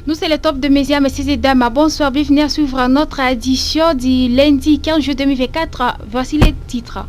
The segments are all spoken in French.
Nous, c'est le top de médias, messieurs et dames. Bonsoir, bienvenue à suivre notre édition du lundi 15 juillet 2024. Voici les titres.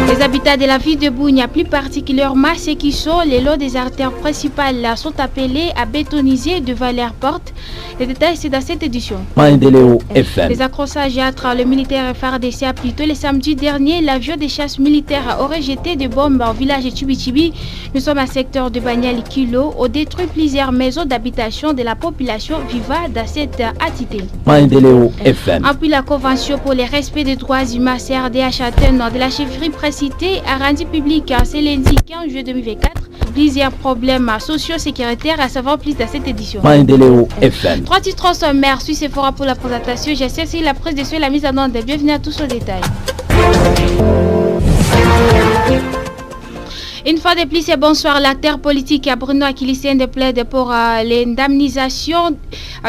Les habitants de la ville de Bunia, plus particulièrement ceux qui sont les lots des artères principales, sont appelés à bétoniser devant leurs portes. Les détails, c'est dans cette édition. Les accrochages entre le militaire FARDC a plutôt le samedi dernier. L'avion de chasse militaire aurait jeté des bombes au village de Chibi-Chibi. Nous sommes à secteur de Banyal Kilo, où détruit plusieurs maisons d'habitation de la population vivant dans cette entité. Après la Convention pour le respect des droits humains CRDH Athènes de la chefferie précitée a rendu public ce lundi 15 juillet 2024 plusieurs problèmes socio-sécuritaires, à savoir plus dans cette édition. Trois titres sommaires, suisse et fora pour la présentation. J'essaie si la presse de ceux la mise en onde. Bienvenue à tous aux détails. Une fois de plus, et bonsoir. L'acteur politique Bruno Akilicien plaide pour l'indemnisation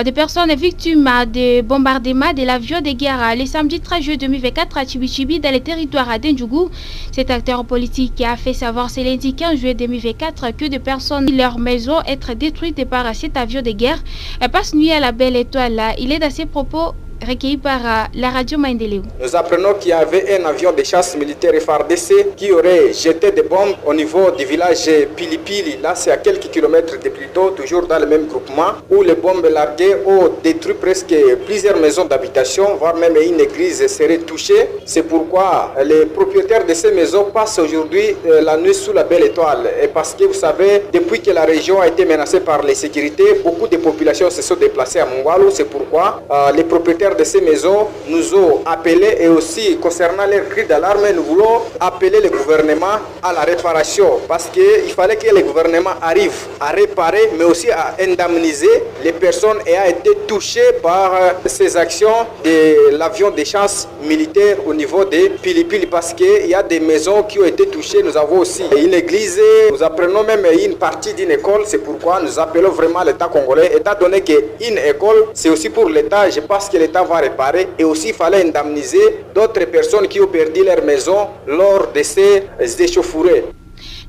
des personnes victimes de bombardements de l'avion de guerre le samedi 13 juillet 2024 à Chibi-Chibi dans le territoire d'Endjougou. Cet acteur politique a fait savoir ce lundi 15 juillet 2024 que des personnes de leur maison être détruites par cet avion de guerre passent nuit à la Belle Étoile. Il est dans ses propos recueilli par la radio Maendeleo. Nous apprenons qu'il y avait un avion de chasse militaire FARDC qui aurait jeté des bombes au niveau du village Pilipili. Là, c'est à quelques kilomètres de Plito, toujours dans le même groupement, où les bombes larguées ont détruit presque plusieurs maisons d'habitation, voire même une église serait touchée. C'est pourquoi les propriétaires de ces maisons passent aujourd'hui la nuit sous la Belle Étoile. Et parce que vous savez, depuis que la région a été menacée par les sécurités, beaucoup de populations se sont déplacées à Mongwalo. C'est pourquoi les propriétaires de ces maisons nous ont appelés, et aussi concernant les cris d'alarme, nous voulons appeler le gouvernement à la réparation, parce qu'il fallait que le gouvernement arrive à réparer mais aussi à indemniser les personnes ayant été touchées par ces actions de l'avion de chasse militaire au niveau des Pilipili, parce qu'il y a des maisons qui ont été touchées. Nous avons aussi une église, nous apprenons même une partie d'une école. C'est pourquoi nous appelons vraiment l'État congolais, étant donné qu'une école c'est aussi pour l'État. Je pense que l'État va réparer, et aussi il fallait indemniser d'autres personnes qui ont perdu leur maison lors de ces échauffourées.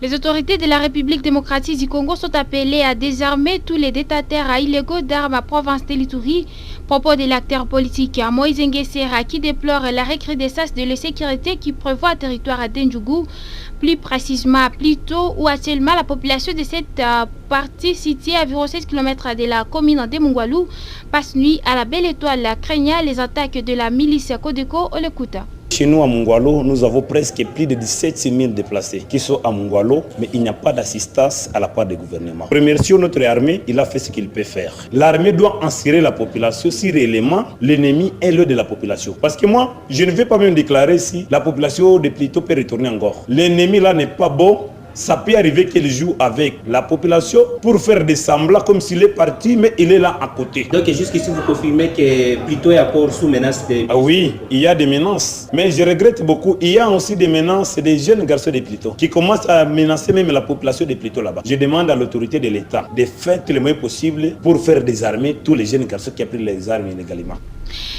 Les autorités de la République démocratique du Congo sont appelées à désarmer tous les détenteurs illégaux d'armes à province de l'Ituri. Propos de l'acteur politique Moïse Nguessera qui déplore la recrudescence de l'insécurité qui prévoit un territoire d'Endjougou, plus précisément à Plito, où actuellement la population de cette partie située à environ 16 km de la commune de Mongwalo passe nuit à la Belle Étoile, craignant les attaques de la milice Kodeko Olekuta. Chez nous à Mongwalo, nous avons presque plus de 17 000 déplacés qui sont à Mongwalo, mais il n'y a pas d'assistance à la part du gouvernement. Remercions notre armée, il a fait ce qu'il peut faire. L'armée doit enserrer la population si réellement l'ennemi est l'un de la population. Parce que moi, je ne vais pas même déclarer si la population de Plito peut retourner encore. L'ennemi là n'est pas bon. Ça peut arriver qu'il joue avec la population pour faire des semblants comme s'il est parti, mais il est là à côté. Donc jusqu'ici, vous confirmez que Plito est encore sous menace de... Ah oui, il y a des menaces. Mais je regrette beaucoup, il y a aussi des menaces des jeunes garçons de Plito qui commencent à menacer même la population de Plito là-bas. Je demande à l'autorité de l'État de faire tout le moyen possible pour faire désarmer tous les jeunes garçons qui ont pris les armes illégalement.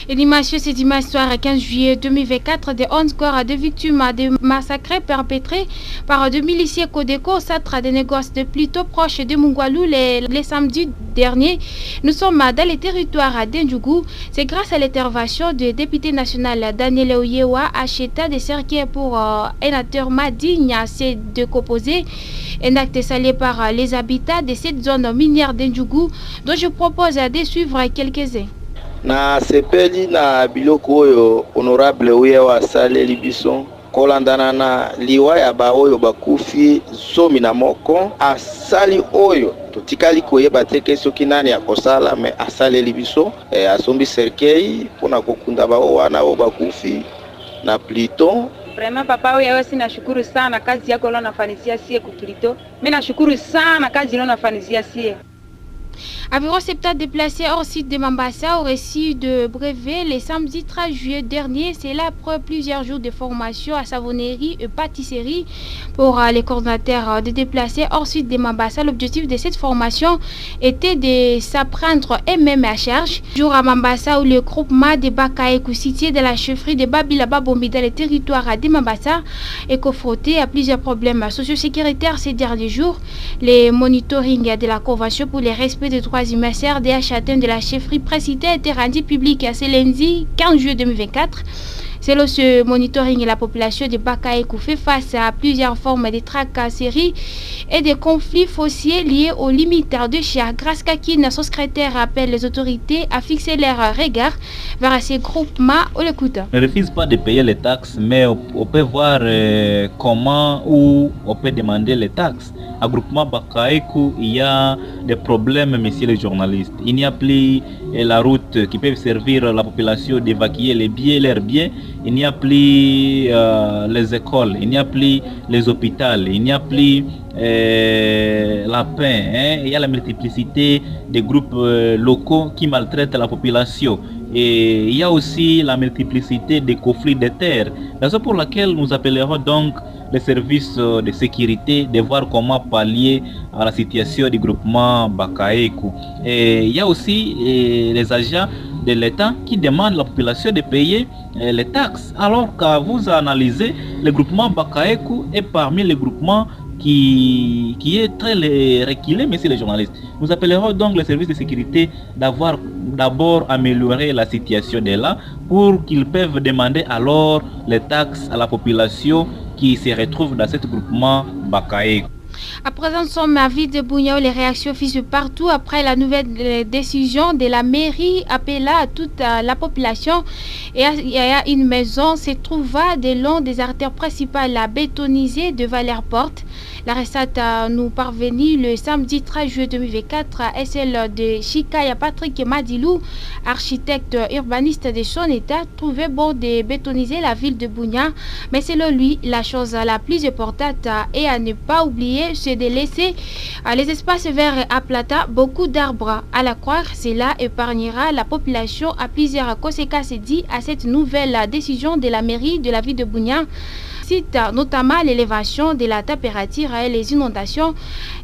Et dimanche, c'est dimanche soir 15 juillet 2024, de 11 corps de victimes de massacres perpétrés par deux miliciens Kodeko au centre des négoces de Plito proche de Mongwalo les samedis derniers. Nous sommes dans les territoires d'Endjougou. C'est grâce à l'intervention du député national Daniel Oyewa Acheta de cercueils pour un enterrement digne à ces deux composés. Un acte salué par les habitants de cette zone minière d'Endjougou dont je propose de suivre quelques-uns. Na sepeli na biloko oyo honorable Oyewa asaleli biso kolandana na liwa ya ba oyo bakufi zomi na moko asali oyo totikali koyeba te soki nani akosala me asaleli biso asombi cercueil mpona kokunda ba wana oyo bakufi na Plito. Vraiment papa wewe sinashukuru sana kazi yako leo nafanisia sie ku Plito. Mimi nashukuru sana kazi leo nafanisia sie. Environ 70 déplacés hors site de Mambasa au récit de brevet le samedi 13 juillet dernier. C'est là après plusieurs jours de formation à savonnerie et pâtisserie pour les coordinateurs de déplacés hors site de Mambasa. L'objectif de cette formation était de s'apprendre eux-mêmes à charge. Jour à Mambasa où le groupement de Bakaïkou situé de la chefferie de Babilaba Bombi dans le territoire de Mambasa est confronté à plusieurs problèmes socio-sécuritaires ces derniers jours. Les monitoring de la convention pour les respect respect des droits humains CRDH atteint de la chefferie précitée a été rendu public ce lundi 15 juillet 2024. Selon ce monitoring, la population de Bakaïkou fait face à plusieurs formes de tracasseries et de conflits fonciers liés aux limites de Chia. Grâce Kakine, son secrétaire, appelle les autorités à fixer leur regard vers ces groupements. On l'écoute. On ne refuse pas de payer les taxes, mais on peut voir comment ou on peut demander les taxes. À groupement Bakaïkou, il y a des problèmes, messieurs les journalistes. Il n'y a plus la route qui peut servir la population d'évacuer leurs biens. Il n'y a plus les écoles, il n'y a plus les hôpitaux, il n'y a plus la paix. Il y a la multiplicité des groupes locaux qui maltraitent la population. Et il y a aussi la multiplicité des conflits de terre. Raison pour laquelle nous appellerons donc les services de sécurité de voir comment pallier à la situation du groupement Bakaïkou. Et il y a aussi les agents de l'État qui demandent à la population de payer les taxes. Alors que vous analysez, le groupement Bakaïkou est parmi les groupements qui est très reculé, messieurs les journalistes. Nous appellerons donc les services de sécurité d'avoir d'abord amélioré la situation de là pour qu'ils peuvent demander alors les taxes à la population qui se retrouve dans ce groupement Bakaïkou. À présent, nous sommes à Ville de Bougnao. Les réactions fusent partout après la nouvelle décision de la mairie appelant à toute la population. Et une maison se trouva de long des artères principales à bétoniser devant l'airport. La recette nous parvenue le samedi 13 juillet 2024 est celle de Chikaya Patrick Madilou, architecte urbaniste de son état, trouvait bon de bétoniser la ville de Bougnao. Mais selon lui, la chose la plus importante est à ne pas oublier, c'est de laisser les espaces verts aplata beaucoup d'arbres. À la croire, cela épargnera la population à plusieurs conséquences dit à cette nouvelle décision de la mairie de la ville de Bougnao. Cite notamment l'élévation de la température et les inondations.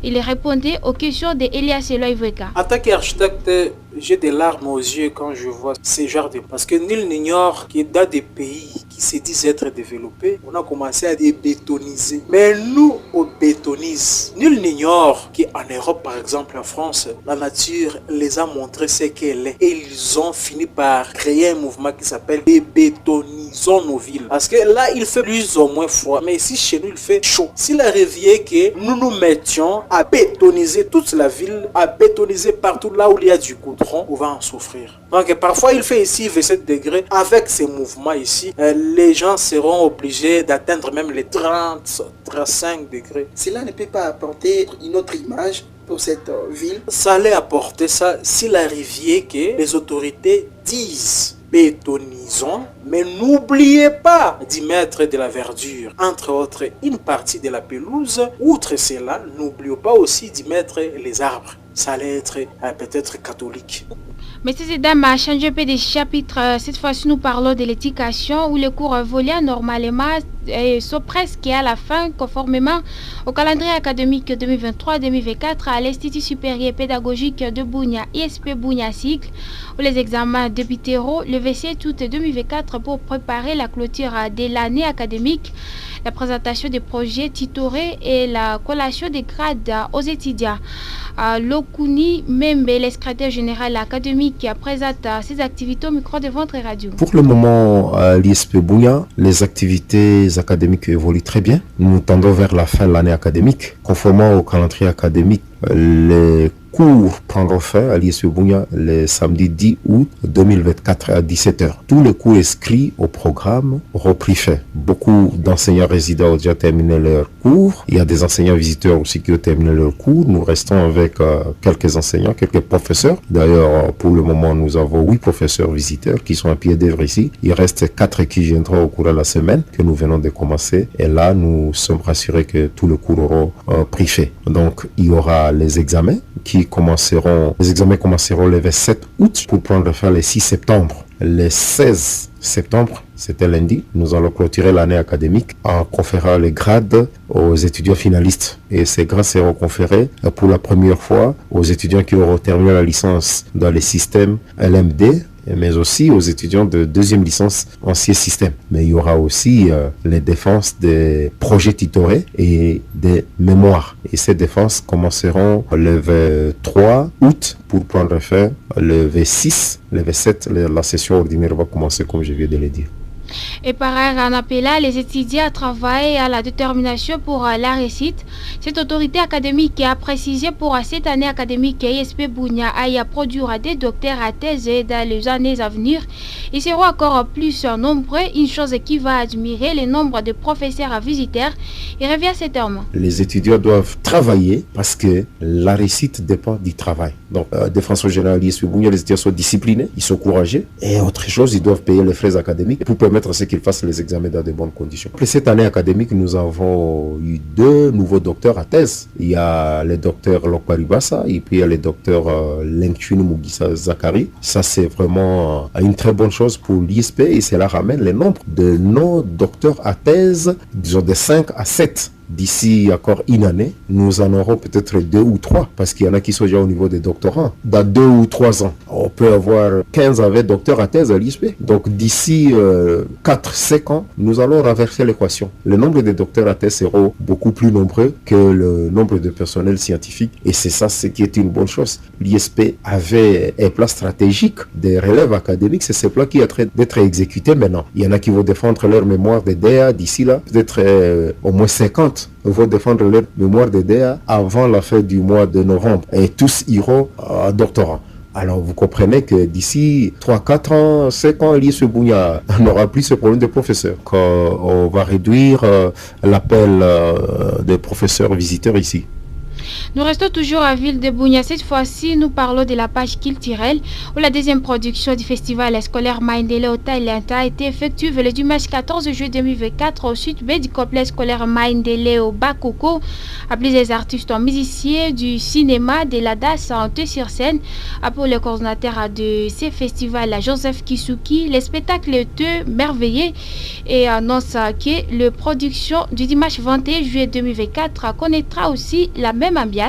Il répondait aux questions d'Elias Eloïveka. En tant qu'architecte, j'ai des larmes aux yeux quand je vois ces genres de... Parce que nul n'ignore que dans des pays qui se disent être développés, on a commencé à débétoniser. Mais nous, on bétonise. Nul n'ignore qu'en Europe, par exemple en France, la nature les a montré ce qu'elle est. Et ils ont fini par créer un mouvement qui s'appelle débétonisons nos villes. Parce que là, il fait plus ou moins froid. Mais ici, chez nous, il fait chaud. S'il arrivait que nous nous mettions à bétoniser toute la ville, à bétoniser partout là où il y a du goudron, on va en souffrir. Donc parfois il fait ici 27 degrés. Avec ces mouvements ici, les gens seront obligés d'atteindre même les 30-35 degrés. Cela ne peut pas apporter une autre image pour cette ville. Ça allait apporter ça s'il arrivait que les autorités disent bétonisons, mais n'oubliez pas d'y mettre de la verdure, entre autres une partie de la pelouse. Outre cela, n'oubliez pas aussi d'y mettre les arbres. Ça allait être peut-être catholique. Messieurs et dames, à changer peu de chapitre, cette fois-ci nous parlons de l'éducation où les cours volés normalement sont presque à la fin conformément au calendrier académique 2023-2024 à l'Institut supérieur pédagogique de Bougnao, ISP Bougnao Cycle, où les examens débuteront le 27 août 2024 pour préparer la clôture de l'année académique, la présentation des projets titorés et la collation des grades aux étudiants. Lokuni Membe, le secrétaire général académique, présente ses activités au micro de votre radio. Pour le moment, à l'ISP Bougnao, les activités académiques évoluent très bien. Nous tendons vers la fin de l'année académique. Conformément au calendrier académique, les cours prendront fin à l'ISP Bougnao le samedi 10 août 2024 à 17h. Tous les cours inscrits au programme auront pris fin. Beaucoup d'enseignants résidents ont déjà terminé leurs cours. Il y a des enseignants visiteurs aussi qui ont terminé leurs cours. Nous restons avec quelques enseignants, quelques professeurs. D'ailleurs, pour le moment, nous avons 8 professeurs visiteurs qui sont à pied d'œuvre ici. Il reste 4 qui viendront au cours de la semaine que nous venons de commencer. Et là, nous sommes rassurés que tous les cours auront pris fin. Donc, il y aura les examens qui commenceront, les examens commenceront le 27 août pour prendre fin le 6 septembre. Le 16 septembre, c'était lundi, nous allons clôturer l'année académique en conférant les grades aux étudiants finalistes. Et ces grades seront conférés pour la première fois aux étudiants qui auront terminé la licence dans les systèmes LMD, mais aussi aux étudiants de deuxième licence ancien système. Mais il y aura aussi les défenses des projets tutorés et des mémoires. Et ces défenses commenceront le 23 août pour prendre fin le V6, le V7, la session ordinaire va commencer comme je viens de le dire. Et par ailleurs, en appelant les étudiants à travailler à la détermination pour la réussite, cette autorité académique a précisé pour cette année académique ISP Bunia a produire des docteurs à thèse dans les années à venir. Ils seront encore plus nombreux, une chose qui va admirer le nombre de professeurs visiteurs. Il revient à ces termes. Les étudiants doivent travailler parce que la réussite dépend du travail. Donc, de façon générale, l'ISP Bunia, les étudiants sont disciplinés, ils sont courageux. Et autre chose, ils doivent payer les frais académiques pour permettre à ceux qu'ils fassent les examens dans de bonnes conditions. Après cette année académique, nous avons eu 2 nouveaux docteurs à thèse. Il y a le docteur Lokbaribasa et puis il y a le docteur Lenkchun Mugisa Zakari. Ça, c'est vraiment une très bonne chose pour l'ISP et cela ramène le nombre de nos docteurs à thèse, disons de 5 à 7. D'ici encore une année, nous en aurons peut-être 2 ou 3, parce qu'il y en a qui sont déjà au niveau des doctorants. Dans 2 ou 3 ans, on peut avoir 15 à 20 docteurs à thèse à l'ISP. Donc d'ici 4-5 ans, nous allons renverser l'équation. Le nombre de docteurs à thèse sera beaucoup plus nombreux que le nombre de personnels scientifiques. Et c'est ça ce qui est une bonne chose. L'ISP avait un plan stratégique des relèves académiques. C'est ce plan qui est en train d'être exécuté maintenant. Il y en a qui vont défendre leur mémoire de DEA d'ici là, peut-être au moins 50 vont défendre leur mémoire de DEA avant la fin du mois de novembre et tous iront à doctorat. Alors vous comprenez que d'ici 3, 4 ans, 5 ans, l'ISP Bunia n'aura plus ce problème de professeurs. On va réduire l'appel des professeurs visiteurs ici. Nous restons toujours à Ville de Bunia. Cette fois-ci, nous parlons de la page culturelle où la deuxième production du festival scolaire Maindele au Thaïlande a été effectuée le dimanche 14 juillet 2024 au sud B du complexe scolaire Maindele au Bakoko. Appelés les artistes musiciens du cinéma de la DAS en sur scène. Pour le coordinateur de ce festival, Joseph Kisuki, le spectacle est merveilleux et annonce que la production du dimanche 21 juillet 2024 connaîtra aussi la même ambiance.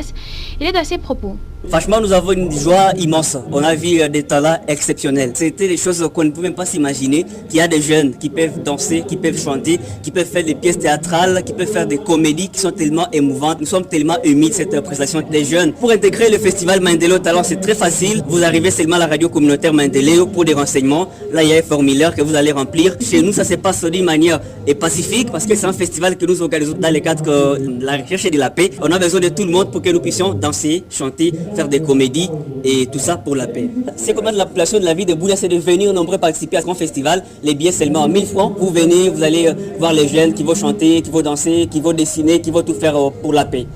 Il est à ses propos. Franchement, nous avons une joie immense. On a vu des talents exceptionnels. C'était des choses qu'on ne pouvait même pas s'imaginer. Qu'il y a des jeunes qui peuvent danser, qui peuvent chanter, qui peuvent faire des pièces théâtrales, qui peuvent faire des comédies qui sont tellement émouvantes. Nous sommes tellement émus de cette prestation des jeunes. Pour intégrer le festival Maindele au Talent, c'est très facile. Vous arrivez seulement à la radio communautaire Maindele pour des renseignements. Là, il y a un formulaire que vous allez remplir. Chez nous, ça se passe d'une manière pacifique parce que c'est un festival que nous organisons dans le cadre de la recherche et de la paix. On a besoin de tout le monde pour que nous puissions danser, chanter, faire des comédies et tout ça pour la paix. C'est comment la population de la ville de Bunia, c'est de venir nombreux participer à ce grand festival. Les billets seulement à 1000 francs. Vous venez, vous allez voir les jeunes qui vont chanter, qui vont danser, qui vont dessiner, qui vont tout faire pour la paix.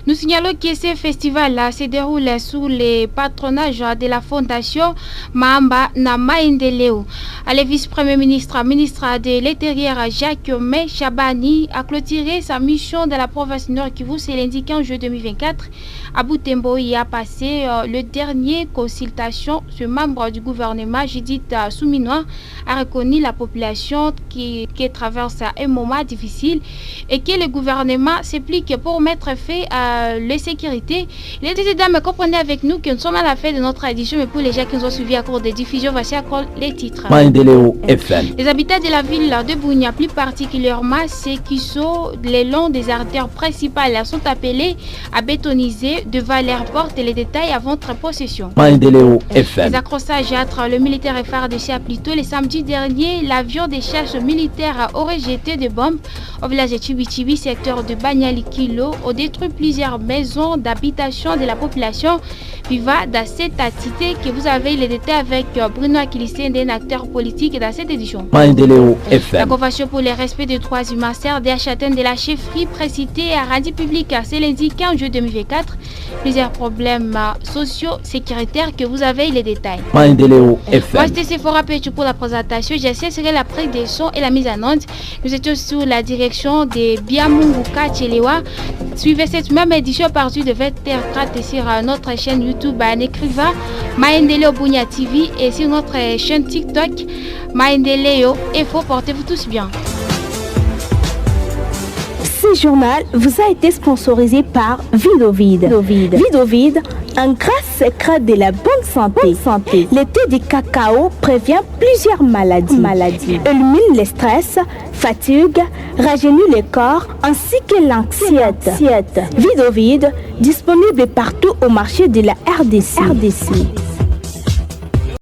Nous signalons que ce festival se déroule sous le patronage de la fondation Mamba Namaindeleo. Le vice-premier ministre de l'Intérieur Jacques May Chabani a clôturé sa mission dans la province Nord Kivu, c'est l'indiqué en juillet 2024. À Butembo, il a passé le dernier consultation. Ce membre du gouvernement, Judith Souminois, a reconnu la population qui traverse un moment difficile et que le gouvernement s'implique pour mettre fin à la sécurité. Les deux dames, comprenez avec nous que nous sommes à la fin de notre édition, mais pour les gens qui nous ont suivis à cours des diffusions, voici encore les titres. Les habitants de la ville de Bunia, plus particulièrement ceux qui sont le long des artères principales, sont appelés à bétoniser devant l'airport et les détails à votre possession. Les accrochages entre le militaire et FARDC plus tôt le samedi dernier, l'avion des chasses militaires aurait jeté des bombes au village de Chibichibi, secteur de Banyalikilo, a détruit plusieurs maisons d'habitation de la population vivant dans cette entité que vous avez les détails avec Bruno Akilissé, un acteur politique dans cette édition. La Convention pour le respect des droits humains sert des châtaignes de la chefferie précitée à rendu public, c'est l'indiqué en juillet 2024. Plusieurs problèmes sociaux, sécuritaires que vous avez les détails. Moi, c'était Sephora Péchu pour la présentation. J'essaie de la prise des sons et la mise en onde. Nous étions sous la direction de Biamunguka Tchelewa. Suivez cette même édition à partir de 20h30 sur notre chaîne YouTube Necriva, Maendeleo Bunia TV et sur notre chaîne TikTok Maendeleo Info. Portez-vous tous bien. Ce journal vous a été sponsorisé par Vidovide. Vidovide, un grand secret de la bonne santé. Le thé du cacao prévient plusieurs maladies. Élimine le stress, fatigue, rajeunit le corps ainsi que l'anxiété. Vidovide, disponible partout au marché de la RDC.